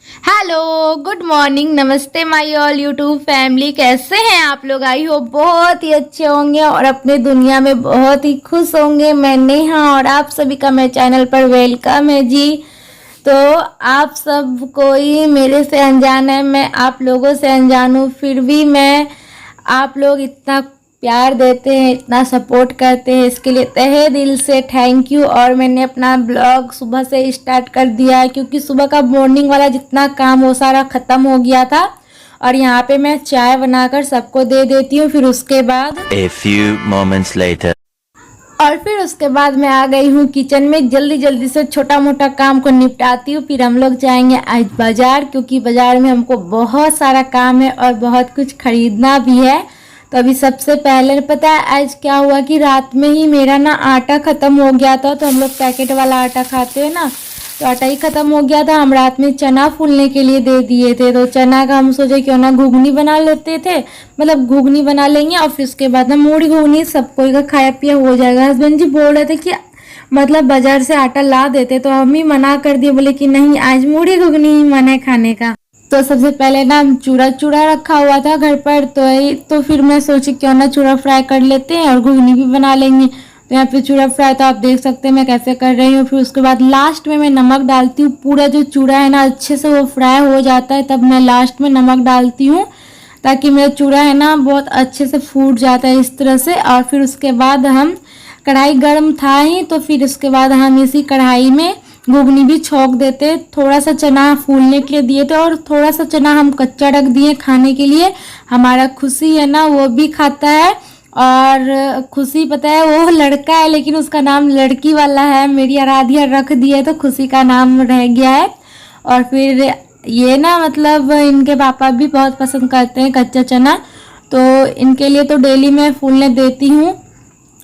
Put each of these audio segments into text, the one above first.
Hello, good morning, नमस्ते my all YouTube family. कैसे हैं आप लोग? आई होप बहुत ही अच्छे होंगे और अपने दुनिया में बहुत ही खुश होंगे। मैं नेहा और आप सभी का मेरे चैनल पर वेलकम है जी। तो आप सब कोई मेरे से अनजान है, मैं आप लोगों से अनजान हूँ, फिर भी मैं आप लोग इतना प्यार देते हैं, इतना सपोर्ट करते हैं, इसके लिए तहे दिल से थैंक यू। और मैंने अपना ब्लॉग सुबह से स्टार्ट कर दिया है क्योंकि सुबह का मॉर्निंग वाला जितना काम वो सारा ख़त्म हो गया था। और यहाँ पे मैं चाय बनाकर सबको दे देती हूँ, फिर उसके बाद A few moments later. मैं आ गई हूँ किचन में। जल्दी जल्दी से छोटा मोटा काम को निपटाती हूँ, फिर हम लोग जाएंगे आज बाजार, क्योंकि बाजार में हमको बहुत सारा काम है और बहुत कुछ खरीदना भी है। तो अभी सबसे पहले पता है आज क्या हुआ कि रात में ही मेरा ना आटा ख़त्म हो गया था। तो हम लोग पैकेट वाला आटा खाते हैं ना, तो आटा ही ख़त्म हो गया था। हम रात में चना फूलने के लिए दे दिए थे, तो चना का हम सोचे क्यों ना घुगनी बना लेते थे, मतलब घुगनी बना लेंगे और फिर उसके बाद ना मूढ़ी घुगनी सब कोई का खाया पिया हो जाएगा। हस्बैंड जी बोल रहे थे कि मतलब बाजार से आटा ला देते, तो हम ही मना कर दिए, बोले कि नहीं आज मूढ़ी घुगनी ही मन है खाने का। तो सबसे पहले ना चूड़ा रखा हुआ था घर पर, तो फिर मैं सोची क्यों ना चूड़ा फ्राई कर लेते हैं और घुगनी भी बना लेंगे। तो यहाँ पे चूड़ा फ्राई तो आप देख सकते हैं मैं कैसे कर रही हूँ। फिर उसके बाद लास्ट में मैं नमक डालती हूँ, पूरा जो चूड़ा है ना अच्छे से वो फ्राई हो जाता है, तब मैं लास्ट में नमक डालती हूँ ताकि मेरा चूड़ा है ना बहुत अच्छे से फूट जाता है इस तरह से। और फिर उसके बाद हम कढ़ाई गर्म था ही, तो फिर उसके बाद हम इसी कढ़ाई में घुगनी भी छोंक देते। थोड़ा सा चना फूलने के लिए दिए थे और थोड़ा सा चना हम कच्चा रख दिए खाने के लिए। हमारा खुशी है ना वो भी खाता है, और खुशी पता है वो लड़का है लेकिन उसका नाम लड़की वाला है, मेरी आराध्या रख दिए तो खुशी का नाम रह गया है। और फिर ये ना मतलब इनके पापा भी बहुत पसंद करते हैं कच्चा चना, तो इनके लिए तो डेली मैं फूलने देती हूँ।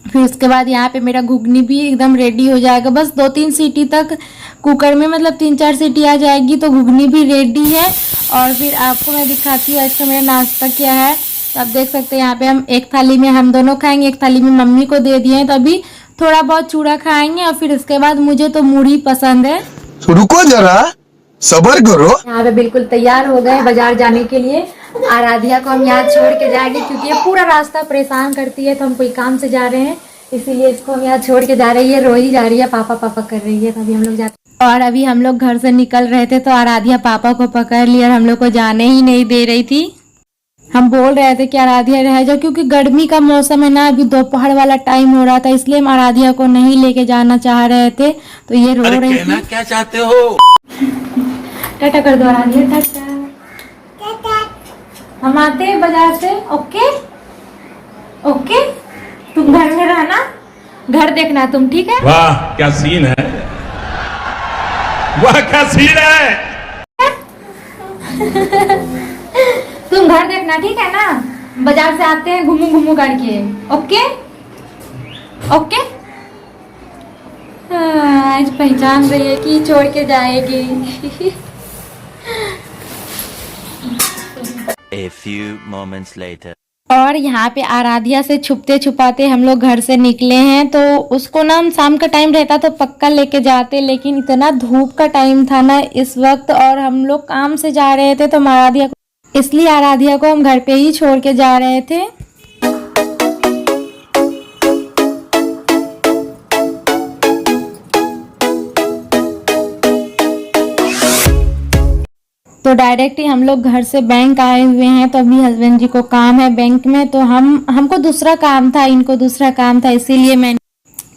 फिर उसके बाद यहाँ पे मेरा घुगनी भी एकदम रेडी हो जाएगा, बस 2-3 सीटी तक कुकर में, मतलब 3-4 सीटी आ जाएगी तो घुगनी भी रेडी है। और फिर आपको मैं दिखाती हूँ आज का मेरा नाश्ता क्या है। तो आप देख सकते हैं यहाँ पे हम एक थाली में हम दोनों खाएंगे, एक थाली में मम्मी को दे दिए हैं, तो अभी थोड़ा बहुत चूड़ा खाएंगे और फिर उसके बाद मुझे तो मूढ़ी पसंद है। रुको जरा, सबर करो। यहाँ पे बिल्कुल तैयार हो गए बाजार जाने के लिए। आराध्या को हम यहाँ छोड़ के जाएंगे क्योंकि ये पूरा रास्ता परेशान करती है, तो हम कोई काम से जा रहे हैं इसीलिए इसको हम यहाँ छोड़ के जा रही है। रो ही जा रही है, पापा पापा कर रही है, तभी हम लोग जाते। और अभी हम लोग घर से निकल रहे थे तो आराध्या पापा को पकड़ लिया और हम लोग को जाने ही नहीं दे रही थी। हम बोल रहे थे कि आराध्या रह जाओ, क्योंकि गर्मी का मौसम है ना, अभी दोपहर वाला टाइम हो रहा था, इसलिए हम आराध्या को नहीं लेके जाना चाह रहे थे। तो ये रो रही थी। क्या चाहते हो? टाटा कर दो आराध्या, टाटा। हम आते हैं बाजार से, ओके ओके। तुम घर में रहना, घर देखना तुम, ठीक है? वाह क्या सीन है, वाह क्या सीन है। तुम घर देखना, ठीक है ना? बाजार से आते हैं घूमू घूमू करके, ओके ओके। आज पहचान रही है कि छोड़ के जाएगी। A few moments later. और यहाँ पे आराध्या से छुपते छुपाते हम लोग घर से निकले हैं। तो उसको ना हम शाम का टाइम रहता तो पक्का लेके जाते, लेकिन इतना धूप का टाइम था ना इस वक्त, और हम लोग काम से जा रहे थे, तो इसलिए आराध्या को हम घर पे ही छोड़ के जा रहे थे। तो डायरेक्ट ही हम लोग घर से बैंक आए हुए हैं। तो अभी हस्बैंड जी को काम है बैंक में, तो हमको दूसरा काम था, इनको दूसरा काम था, इसीलिए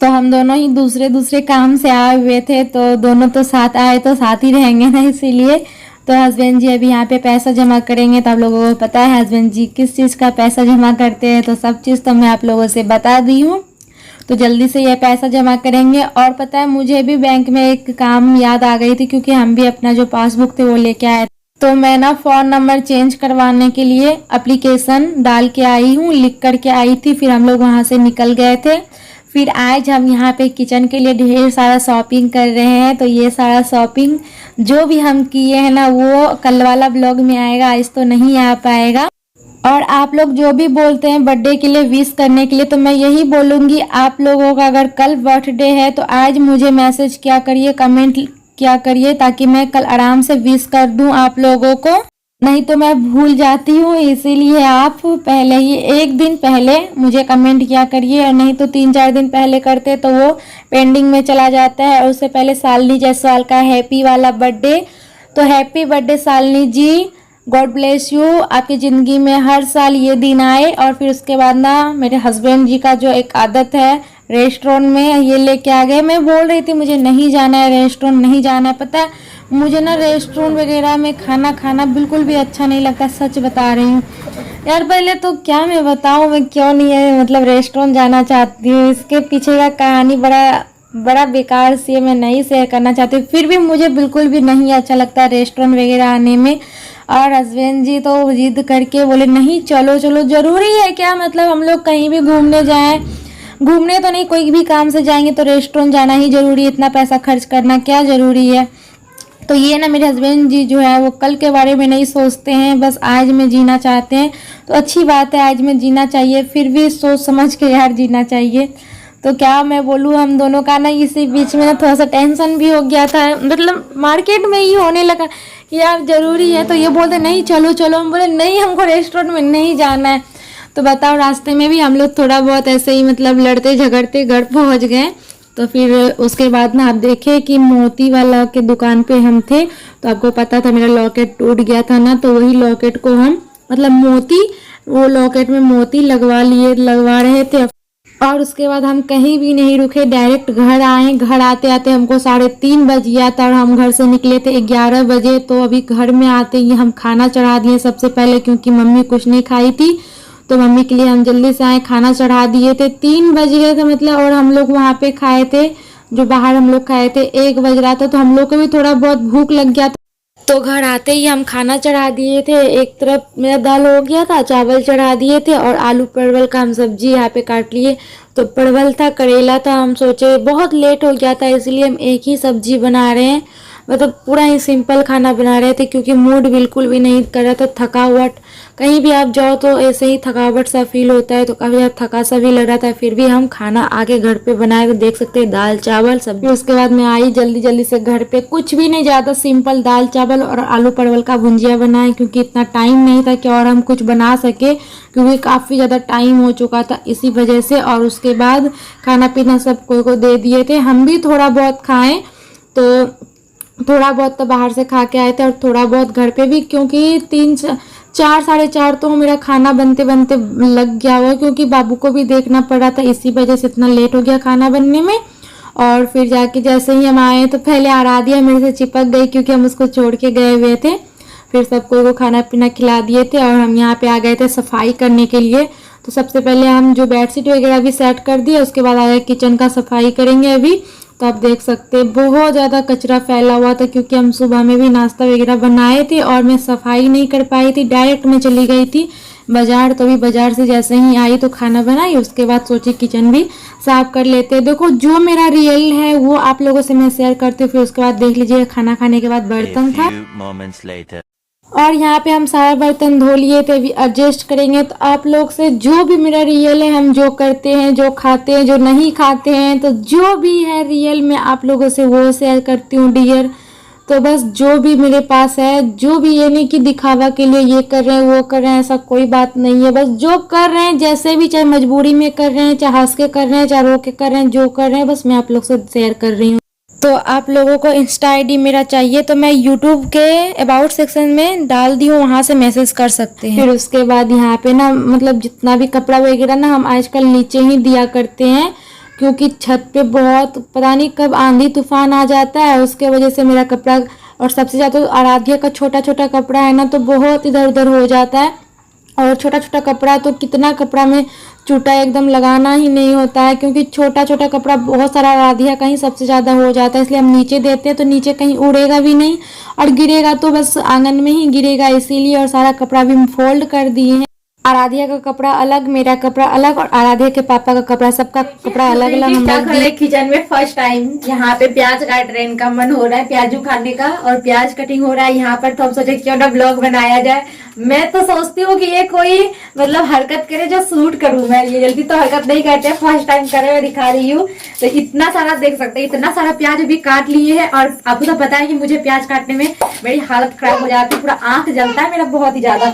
तो हम दोनों ही दूसरे काम से आए हुए थे। तो दोनों तो साथ आए तो साथ ही रहेंगे ना, इसीलिए। तो हस्बैंड जी अभी यहाँ पे पैसा जमा करेंगे, तो आप लोगों को पता है हस्बैंड जी किस चीज़ का पैसा जमा करते हैं, तो सब चीज़ तो मैं आप लोगों से बता दी हूँ। तो जल्दी से ये पैसा जमा करेंगे। और पता है मुझे भी बैंक में एक काम याद आ गई थी, क्योंकि हम भी अपना जो पासबुक थे वो लेके आए। तो मैं ना फ़ोन नंबर चेंज करवाने के लिए एप्लीकेशन डाल के आई हूँ, लिख कर के आई थी, फिर हम लोग वहाँ से निकल गए थे। फिर आज हम यहाँ पे किचन के लिए ढेर सारा शॉपिंग कर रहे हैं। तो ये सारा शॉपिंग जो भी हम किए हैं ना वो कल वाला ब्लॉग में आएगा, आज तो नहीं आ पाएगा। और आप लोग जो भी बोलते हैं बर्थडे के लिए विश करने के लिए, तो मैं यही बोलूँगी आप लोगों का अगर कल बर्थडे है तो आज मुझे मैसेज किया करिए, कमेंट किया करिए ताकि मैं कल आराम से विश कर दूं आप लोगों को, नहीं तो मैं भूल जाती हूँ। इसीलिए आप पहले ही एक दिन पहले मुझे कमेंट किया करिए, और नहीं तो 3-4 दिन पहले करते तो वो पेंडिंग में चला जाता है। और उससे पहले शालिनी जायसवाल का हैप्पी वाला बर्थडे, तो happy birthday Shalini ji, God bless you, आपकी ज़िंदगी में हर साल ये दिन आए। और फिर उसके बाद ना मेरे हस्बैंड जी का जो एक आदत है रेस्टोरेंट में ये लेके आ गए। मैं बोल रही थी मुझे नहीं जाना है रेस्टोरेंट, नहीं जाना है। पता है मुझे ना रेस्टोरेंट वगैरह में खाना खाना बिल्कुल भी अच्छा नहीं लगता, सच बता रही हूँ यार। पहले तो क्या मैं बताऊँ मैं क्यों नहीं है मतलब रेस्टोरेंट जाना चाहती हूँ, इसके पीछे का कहानी बड़ा बेकार सी है, मैं नहीं शेयर करना चाहती हूँ। फिर भी मुझे बिल्कुल भी नहीं अच्छा लगता रेस्टोरेंट वगैरह आने में। और हस्बैंड जी तो जिद करके बोले नहीं चलो चलो, ज़रूरी है क्या मतलब हम लोग कहीं भी घूमने जाएं, घूमने तो नहीं कोई भी काम से जाएंगे तो रेस्टोरेंट जाना ही ज़रूरी है, इतना पैसा खर्च करना क्या ज़रूरी है। तो ये ना मेरे हस्बैंड जी जो है वो कल के बारे में नहीं सोचते हैं, बस आज में जीना चाहते हैं। तो अच्छी बात है, आज में जीना चाहिए, फिर भी सोच समझ के यार जीना चाहिए। तो क्या मैं बोलूँ, हम दोनों का ना इसी बीच में ना थोड़ा सा टेंशन भी हो गया था, मतलब मार्केट में ही होने लगा यार ज़रूरी है। तो ये बोलते नहीं चलो चलो, हम बोले नहीं हमको रेस्टोरेंट में नहीं जाना है। तो बताओ रास्ते में भी हम लोग थोड़ा बहुत ऐसे ही मतलब लड़ते झगड़ते घर पहुंच गए। तो फिर उसके बाद ना आप देखे कि मोती वाला के दुकान पे हम थे, तो आपको पता था मेरा लॉकेट टूट गया था ना, तो वही लॉकेट को हम मतलब मोती, वो लॉकेट में मोती लगवा रहे थे। और उसके बाद हम कहीं भी नहीं रुके, डायरेक्ट घर आए। घर आते आते हमको 3:30 बज गया था और हम घर से निकले थे 11 बजे। तो अभी घर में आते ही हम खाना चढ़ा दिए सबसे पहले, क्योंकि मम्मी कुछ नहीं खाई थी, तो मम्मी के लिए हम जल्दी से आए, खाना चढ़ा दिए थे। 3 बज गए थे मतलब, और हम लोग वहाँ पे खाए थे, जो बाहर हम लोग खाए थे 1 बज रहा था, तो हम लोग को भी थोड़ा बहुत भूख लग गया था। तो घर आते ही हम खाना चढ़ा दिए थे। एक तरफ मेरा दाल हो गया था, चावल चढ़ा दिए थे, और आलू परवल का हम सब्जी यहाँ पे काट लिए। तो परवल था, करेला था, हम सोचे बहुत लेट हो गया था इसलिए हम एक ही सब्जी बना रहे हैं, मतलब पूरा ही सिंपल खाना बना रहे थे, क्योंकि मूड बिल्कुल भी नहीं कर रहा था। थकावट, कहीं भी आप जाओ तो ऐसे ही थकावट सा फील होता है, तो काफ़ी ज़्यादा थका सा भी लग रहा था। फिर भी हम खाना आगे घर पे बनाए, तो देख सकते हैं दाल चावल सब्जी। उसके बाद मैं आई जल्दी से घर पे, कुछ भी नहीं, ज़्यादा सिंपल दाल चावल और आलू परवल का भुंजिया बनाए, क्योंकि इतना टाइम नहीं था कि और हम कुछ बना सके, क्योंकि काफ़ी ज़्यादा टाइम हो चुका था इसी वजह से। और उसके बाद खाना पीना सब कोई को दे दिए थे, हम भी थोड़ा बहुत खाएँ, तो थोड़ा बहुत तो बाहर से खा के आए थे और थोड़ा बहुत घर पे भी, क्योंकि 3-4 साढ़े 4 तो मेरा खाना बनते बनते लग गया हुआ, क्योंकि बाबू को भी देखना पड़ रहा था, इसी वजह से इतना लेट हो गया खाना बनने में। और फिर जाके जैसे ही हम आए तो पहले आराध्या मेरे से चिपक गई, क्योंकि हम उसको छोड़ के गए हुए थे। फिर सबको को खाना पीना खिला दिए थे और हम यहाँ पे आ गए थे सफाई करने के लिए। तो सबसे पहले हम जो बेडशीट वगैरह भी सेट कर दिए, उसके बाद आगे किचन का सफाई करेंगे अभी। तो आप देख सकते हैं बहुत ज़्यादा कचरा फैला हुआ था, क्योंकि हम सुबह में भी नाश्ता वगैरह बनाए थे और मैं सफाई नहीं कर पाई थी, डायरेक्ट मैं चली गई थी बाज़ार। तो अभी बाज़ार से जैसे ही आई तो खाना बनाई, उसके बाद सोची किचन भी साफ कर लेते हैं। देखो जो मेरा रियल है वो आप लोगों से मैं शेयर करती हूँ, फिर उसके बाद देख लीजिए खाना खाने के बाद बर्तन था, और यहाँ पे हम सारा बर्तन धो लिए थे। अभी एडजस्ट करेंगे, तो आप लोग से जो भी मेरा रियल है, हम जो करते हैं, जो खाते हैं, जो नहीं खाते हैं, तो जो भी है रियल में आप लोगों से वो शेयर करती हूँ डियर। तो बस जो भी मेरे पास है, जो भी, ये नहीं कि दिखावा के लिए ये कर रहे हैं वो कर रहे हैं, ऐसा कोई बात नहीं है। बस जो कर रहे हैं, जैसे भी, चाहे मजबूरी में कर रहे हैं, चाहे हंस के कर रहे हैं, चाहे रो के कर रहे हैं, जो कर रहे हैं बस मैं आप लोग से शेयर कर रही हूँ। तो आप लोगों को इंस्टा आईडी मेरा चाहिए तो मैं यूट्यूब के अबाउट सेक्शन में डाल दी हूँ, वहाँ से मैसेज कर सकते हैं। फिर उसके बाद यहाँ पे ना मतलब जितना भी कपड़ा वगैरह ना हम आजकल नीचे ही दिया करते हैं, क्योंकि छत पे बहुत पता नहीं कब आंधी तूफान आ जाता है, उसके वजह से मेरा कपड़ा, और सबसे ज़्यादा तो आराध्या का छोटा छोटा कपड़ा है ना, तो बहुत इधर उधर हो जाता है। और छोटा छोटा कपड़ा तो कितना कपड़ा में चूटा एकदम लगाना ही नहीं होता है, क्योंकि छोटा छोटा कपड़ा बहुत सारा आराध्या का ही सबसे ज़्यादा हो जाता है, इसलिए हम नीचे देते हैं तो नीचे कहीं उड़ेगा भी नहीं, और गिरेगा तो बस आंगन में ही गिरेगा, इसीलिए। और सारा कपड़ा भी हम फोल्ड कर दिए हैं। आराध्या का कपड़ा अलग, मेरा कपड़ा अलग और आराध्या के पापा का कपड़ा, सबका कपड़ा अलग अलग हम लोग दिए। किचन में फर्स्ट टाइम यहाँ पे प्याज काट रहे हैं, इनका मन हो रहा है प्याजू खाने का और प्याज कटिंग हो रहा है यहाँ पर। तो हम सोचे क्यों ना ब्लॉग बनाया जाए। मैं तो सोचती हूँ कि ये कोई मतलब हरकत करे जो शूट करूँ मैं, ये जल्दी तो हरकत नहीं करते, फर्स्ट टाइम करे हुए दिखा रही हूँ। तो इतना सारा देख सकते हैं, इतना सारा प्याज भी काट लिए है। और आपको तो पता है कि मुझे प्याज काटने में मेरी हालत खराब हो जाती है, पूरा आंख जलता है मेरा बहुत ही ज्यादा।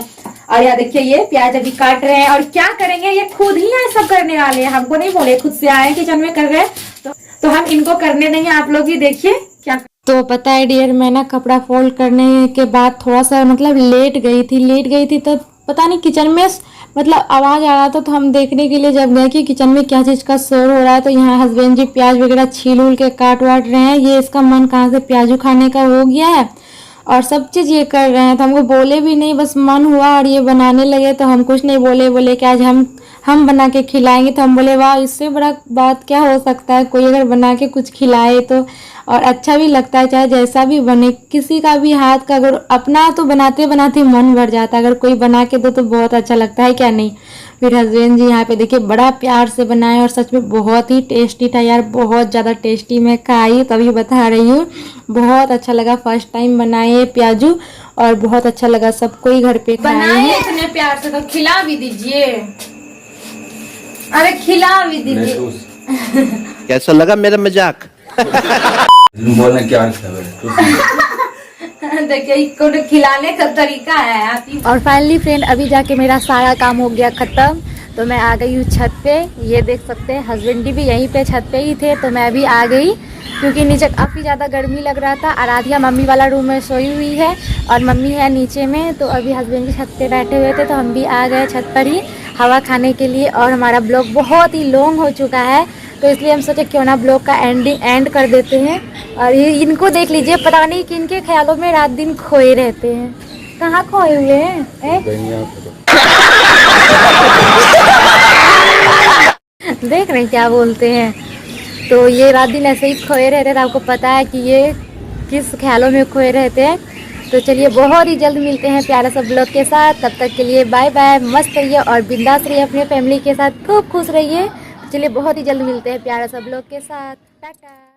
और यार देखिए ये प्याज अभी काट रहे हैं और क्या करेंगे, ये खुद ही ये सब करने वाले हैं, हमको नहीं बोले, खुद से आए किचन में कर रहे हैं। तो हम इनको करने देंगे, आप लोग भी देखिए क्या। तो पता है डियर, मैं ना कपड़ा फोल्ड करने के बाद थोड़ा सा मतलब लेट गई थी तो पता नहीं किचन में मतलब आवाज आ रहा था। तो हम देखने के लिए जब गए कि किचन में क्या चीज का शोर हो रहा है, तो यहाँ हस्बैंड जी प्याज वगैरह छील उल के काट वाट रहे हैं। ये इसका मन कहाँ से प्याजू खाने का हो गया है और सब चीज ये कर रहे हैं। तो हमको बोले भी नहीं, बस मन हुआ और ये बनाने लगे। तो हम कुछ नहीं बोले कि आज हम बना के खिलाएंगे। तो हम बोले वाह, इससे बड़ा बात क्या हो सकता है, कोई अगर बना के कुछ खिलाए तो। और अच्छा भी लगता है, चाहे जैसा भी बने, किसी का भी हाथ का, अगर अपना तो बनाते बनाते मन भर जाता है, अगर कोई बना के दो तो बहुत अच्छा लगता है, क्या नहीं। फिर हस्बैंड जी यहाँ पे देखिए बड़ा प्यार से बनाए और सच में बहुत ही टेस्टी था यार, बहुत ज़्यादा टेस्टी। मैं खाई तभी बता रही हूँ, बहुत अच्छा लगा। फर्स्ट टाइम बनाए प्याजू और बहुत अच्छा लगा, सबको ही घर पे बनाए इतने प्यार से। तो खिला भी दीजिए, अरे खिला भी दीजिए। कैसा लगा मेरा मजाक? बोलना क्या देखिए को खिलाने का तरीका है आप ही। और फाइनली फ्रेंड अभी जाके मेरा सारा काम हो गया खत्म। तो मैं आ गई हूँ छत पे, ये देख सकते हैं हस्बैंड भी यहीं पे छत पे ही थे। तो मैं अभी आ गई क्योंकि नीचे काफ़ी ज़्यादा गर्मी लग रहा था। आराध्या मम्मी वाला रूम में सोई हुई है और मम्मी है नीचे में। तो अभी हस्बैंड भी छत पे बैठे हुए थे, तो हम भी आ गए छत पर ही हवा खाने के लिए। और हमारा ब्लॉग बहुत ही लॉन्ग हो चुका है, तो इसलिए हम सोचे क्यों ना ब्लॉग का एंड कर देते हैं। और ये इनको देख लीजिए, पता नहीं कि इनके ख्यालों में रात दिन खोए रहते हैं। कहाँ खोए हुए हैं? देख रहे हैं क्या बोलते हैं। तो ये रात दिन ऐसे ही खोए रहते थे, आपको पता है कि ये किस ख्यालों में खोए रहते हैं। तो चलिए बहुत ही जल्द मिलते हैं प्यारा सा ब्लॉग के साथ। तब तक के लिए बाय बाय, मस्त रहिए और बिंदास रहिए अपने फैमिली के साथ, खूब खुश रहिए। चलिए बहुत ही जल्द मिलते हैं प्यारा सा ब्लॉग के साथ, टाटा।